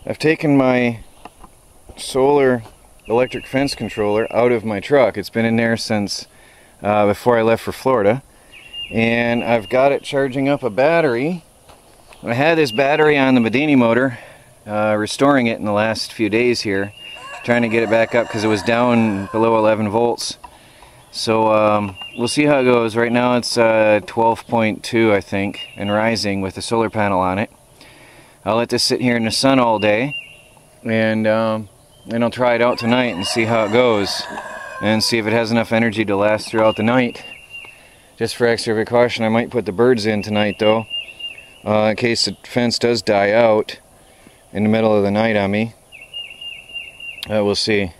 I've taken my solar electric fence controller out of my truck. It's been in there since before I left for Florida, and I've got it charging up a battery. I had this battery on the Bedini motor, restoring it in the last few days here, trying to get it back up because it was down below 11 volts. So we'll see how it goes. Right now it's 12.2 I think, and rising with the solar panel on it. I'll let this sit here in the sun all day, and then I'll try it out tonight and see how it goes, and see if it has enough energy to last throughout the night. Just for extra precaution, I might put the birds in tonight though, in case the fence does die out in the middle of the night on me. We'll see.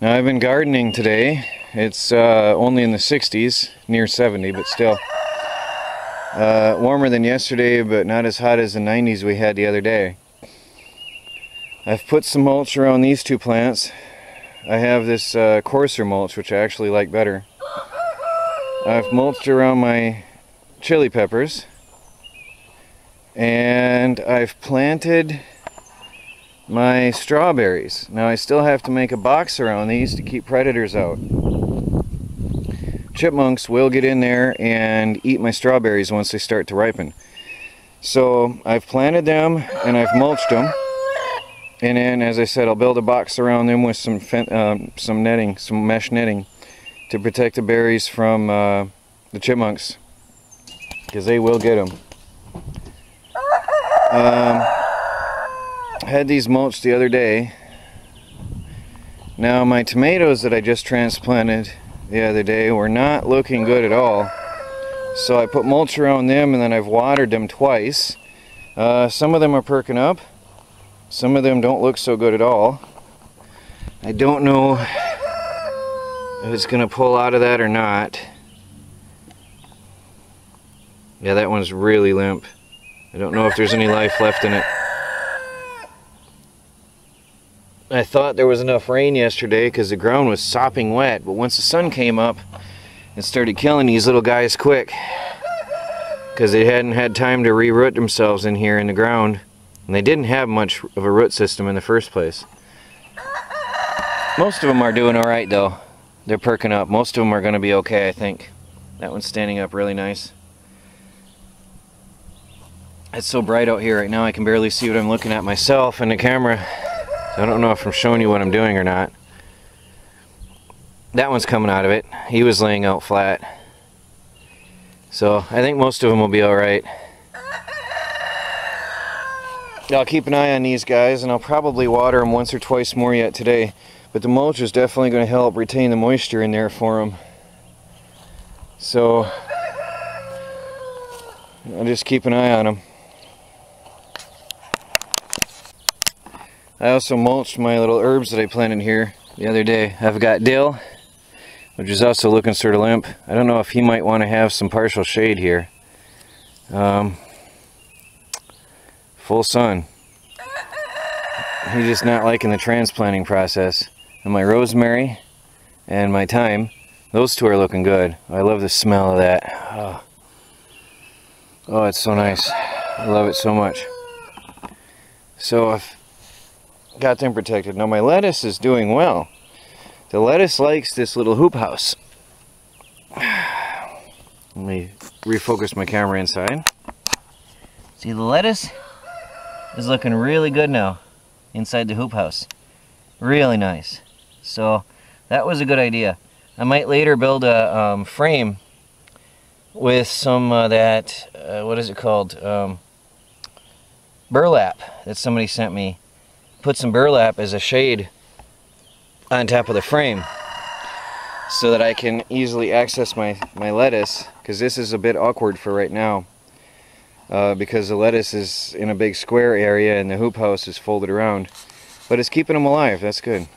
Now I've been gardening today. It's only in the 60s, near 70, but still. Warmer than yesterday, but not as hot as the 90s we had the other day. I've put some mulch around these two plants. I have this coarser mulch, which I actually like better. I've mulched around my chili peppers, and I've planted my strawberries. Now I still have to make a box around these to keep predators out. Chipmunks will get in there and eat my strawberries once they start to ripen. So I've planted them and I've mulched them, and then, as I said, I'll build a box around them with some netting, some mesh netting, to protect the berries from the chipmunks, because they will get them. I had these mulched the other day. Now my tomatoes that I just transplanted the other day were not looking good at all, so I put mulch around them, and then I've watered them twice. Some of them are perking up, some of them don't look so good at all. I don't know if it's gonna pull out of that or not. Yeah, that one's really limp. I don't know if there's any life left in it. I thought there was enough rain yesterday because the ground was sopping wet, but once the sun came up, it started killing these little guys quick, because they hadn't had time to re-root themselves in here in the ground, and they didn't have much of a root system in the first place. Most of them are doing alright though. They're perking up. Most of them are going to be okay, I think. That one's standing up really nice. It's so bright out here right now I can barely see what I'm looking at myself in the camera. I don't know if I'm showing you what I'm doing or not. That one's coming out of it. He was laying out flat. So I think most of them will be alright. I'll keep an eye on these guys, and I'll probably water them once or twice more yet today. But the mulch is definitely going to help retain the moisture in there for them. So I'll just keep an eye on them. I also mulched my little herbs that I planted here the other day. I've got dill, which is also looking sort of limp. I don't know if he might want to have some partial shade here. Full sun. He's just not liking the transplanting process. And my rosemary and my thyme, those two are looking good. I love the smell of that. Oh, it's so nice. I love it so much. So I've got them protected. Now my lettuce is doing well. The lettuce likes this little hoop house. Let me refocus my camera inside. See, the lettuce is looking really good now inside the hoop house. Really nice. So that was a good idea. I might later build a frame with some that, what is it called? Burlap that somebody sent me. Put some burlap as a shade on top of the frame so that I can easily access my lettuce, because this is a bit awkward for right now, because the lettuce is in a big square area and the hoop house is folded around, but it's keeping them alive. That's good.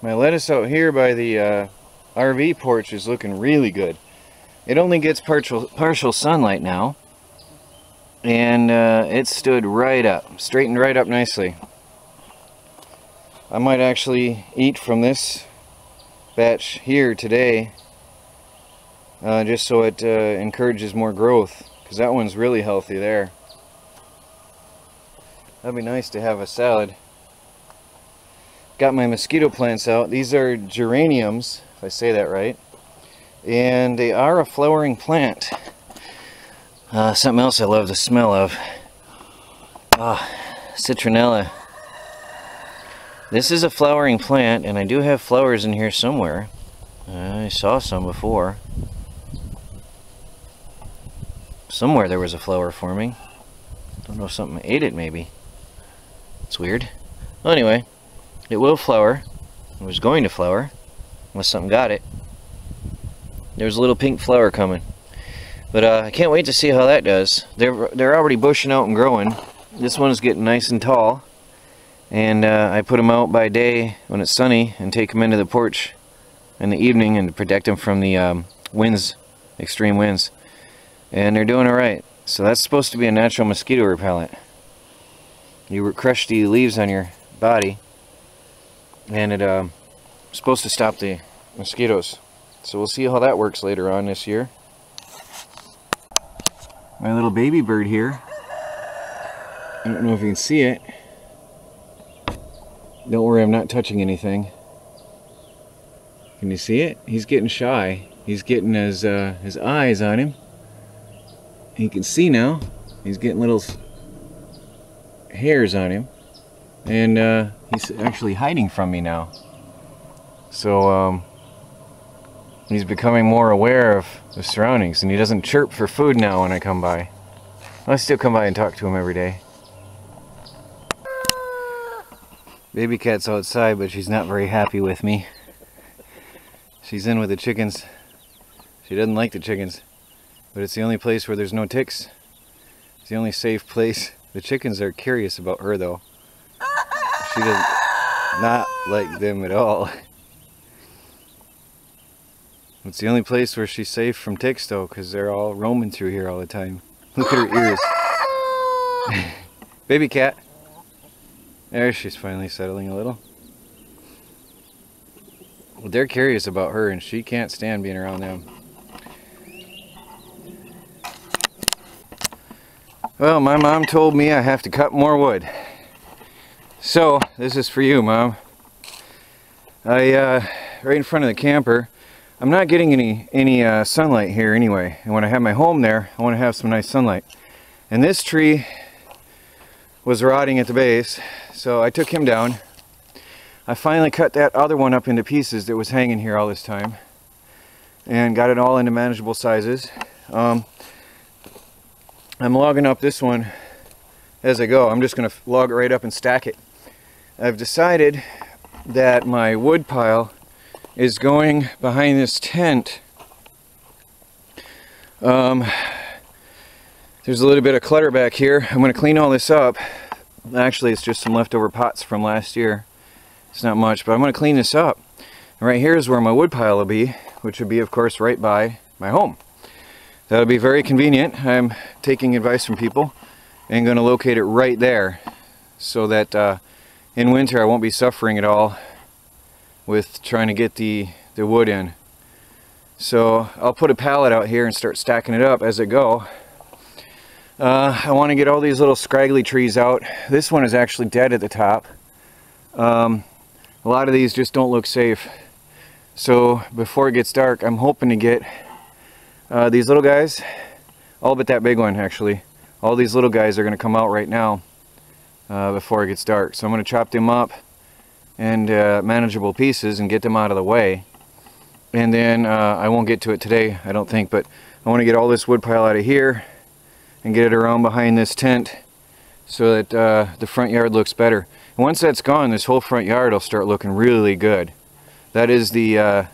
My lettuce out here by the RV porch is looking really good. It only gets partial sunlight now, and it stood right up, straightened right up nicely. I might actually eat from this batch here today, just so it encourages more growth, because that one's really healthy there. That'd be nice to have a salad. Got my mosquito plants out. These are geraniums, if I say that right. And they are a flowering plant. Something else I love the smell of. Citronella. This is a flowering plant, and I do have flowers in here somewhere. I saw some before. Somewhere there was a flower forming. Don't know if something ate it, maybe. It's weird. Well, anyway, it will flower. It was going to flower, unless something got it. There's a little pink flower coming. But I can't wait to see how that does. They're already bushing out and growing. This one's getting nice and tall. And I put them out by day when it's sunny and take them into the porch in the evening and protect them from the winds, extreme winds. And they're doing alright. So that's supposed to be a natural mosquito repellent. You crush the leaves on your body and it's supposed to stop the mosquitoes. So we'll see how that works later on this year. My little baby bird here. I don't know if you can see it. Don't worry, I'm not touching anything. Can you see it? He's getting shy. He's getting his eyes on him. He can see now. He's getting little hairs on him. And he's actually hiding from me now. So he's becoming more aware of the surroundings. And he doesn't chirp for food now when I come by. I still come by and talk to him every day. Baby cat's outside, but she's not very happy with me. She's in with the chickens. She doesn't like the chickens, but it's the only place where there's no ticks. It's the only safe place. The chickens are curious about her though. She does not like them at all. It's the only place where she's safe from ticks though, because they're all roaming through here all the time. Look at her ears. Baby cat. There, she's finally settling a little. Well, they're curious about her and she can't stand being around them. Well, my mom told me I have to cut more wood. So, this is for you, Mom. Right in front of the camper, I'm not getting any sunlight here anyway. And when I have my home there, I want to have some nice sunlight. And this tree was rotting at the base, so I took him down. I finally cut that other one up into pieces that was hanging here all this time and got it all into manageable sizes. I'm logging up this one as I go. I'm just going to log it right up and stack it. I've decided that my wood pile is going behind this tent. There's a little bit of clutter back here. I'm going to clean all this up. Actually, it's just some leftover pots from last year. It's not much, but I'm going to clean this up. And right here is where my wood pile will be, which would be, of course, right by my home. That'll be very convenient. I'm taking advice from people and going to locate it right there so that in winter I won't be suffering at all with trying to get the wood in. So I'll put a pallet out here and start stacking it up as I go. I want to get all these little scraggly trees out. This one is actually dead at the top. A lot of these just don't look safe. So before it gets dark, I'm hoping to get these little guys, all but that big one actually. All these little guys are going to come out right now before it ges dark. So I'm going to chop them up in manageable pieces and get them out of the way. And then I won't get to it today, I don't think, but I want to get all this wood pile out of here and get it around behind this tent so that the front yard looks better. And once that's gone, this whole front yard will start looking really good. That is the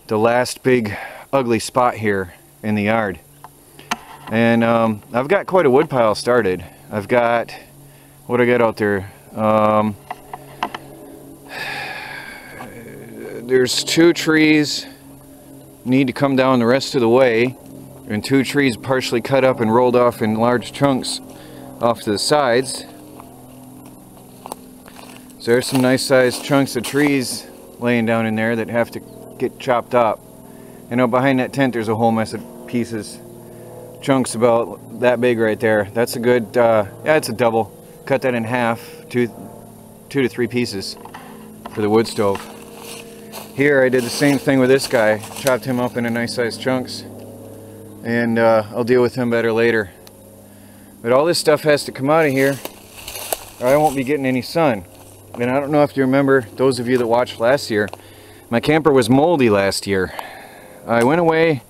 last big ugly spot here in the yard. And I've got quite a wood pile started. I've got, what do I got out there? There's 2 trees need to come down the rest of the way, and 2 trees partially cut up and rolled off in large chunks off to the sides. So there's some nice sized chunks of trees laying down in there that have to get chopped up. You know, behind that tent there's a whole mess of pieces, chunks about that big right there. That's a good, yeah, it's a double cut that in half, two to three pieces for the wood stove. Here I did the same thing with this guy, chopped him up into nice sized chunks, and I'll deal with him better later. But all this stuff has to come out of here or I won't be getting any sun. And I don't know if you remember, those of you that watched last year, my camper was moldy last year. I went away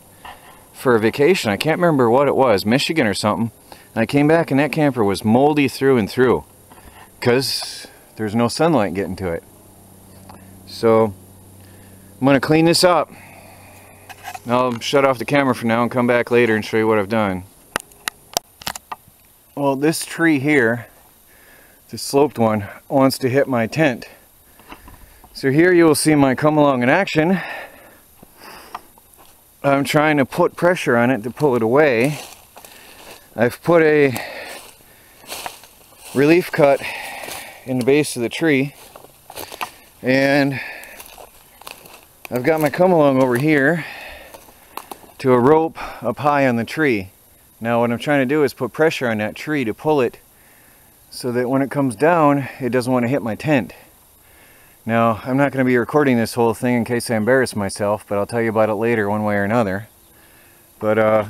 for a vacation, I can't remember what it was, Michigan or something, and I came back and that camper was moldy through and through because there's no sunlight getting to it. So I'm going to clean this up. I'll shut off the camera for now and come back later and show you what I've done. Well, this tree here, the sloped one, wants to hit my tent. So here you will see my come along in action. I'm trying to put pressure on it to pull it away. I've put a relief cut in the base of the tree, and I've got my come along over here to a rope up high on the tree. Now what I'm trying to do is put pressure on that tree to pull it so that when it comes down it doesn't want to hit my tent. Now I'm not going to be recording this whole thing in case I embarrass myself, but I'll tell you about it later one way or another. But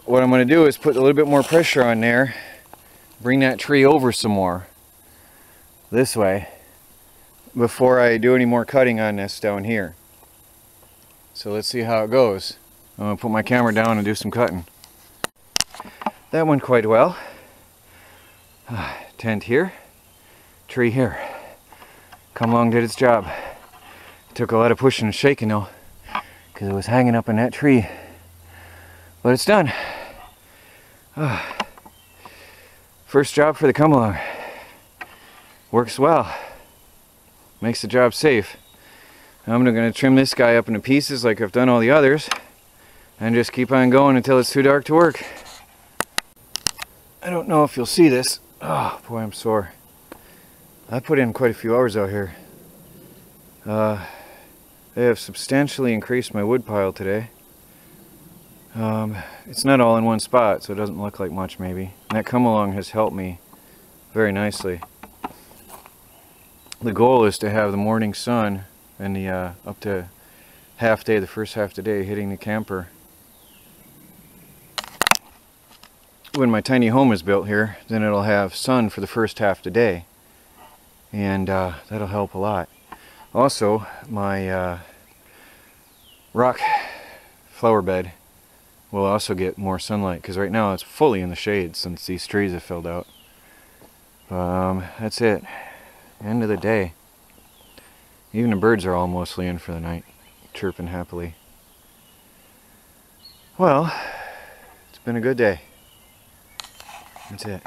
what I'm going to do is put a little bit more pressure on there, bring that tree over some more this way before I do any more cutting on this down here. So let's see how it goes. I'm going to put my camera down and do some cutting. That went quite well. Tent here, tree here. Come along did its job. It took a lot of pushing and shaking though, because it was hanging up in that tree. But it's done. First job for the come along. Works well. Makes the job safe. I'm going to trim this guy up into pieces like I've done all the others, and just keep on going until it's too dark to work. I don't know if you'll see this. Oh boy, I'm sore. I put in quite a few hours out here. They have substantially increased my wood pile today. It's not all in one spot, so it doesn't look like much maybe. And that come along has helped me very nicely. The goal is to have the morning sun and the up to half day, the first half of the day, hitting the camper. When my tiny home is built here, then it'll have sun for the first half of the day, and that'll help a lot. Also, my rock flower bed will also get more sunlight, because right now it's fully in the shade since these trees have filled out. That's it. End of the day. Even the birds are all mostly in for the night, chirping happily. Well, it's been a good day. That's it.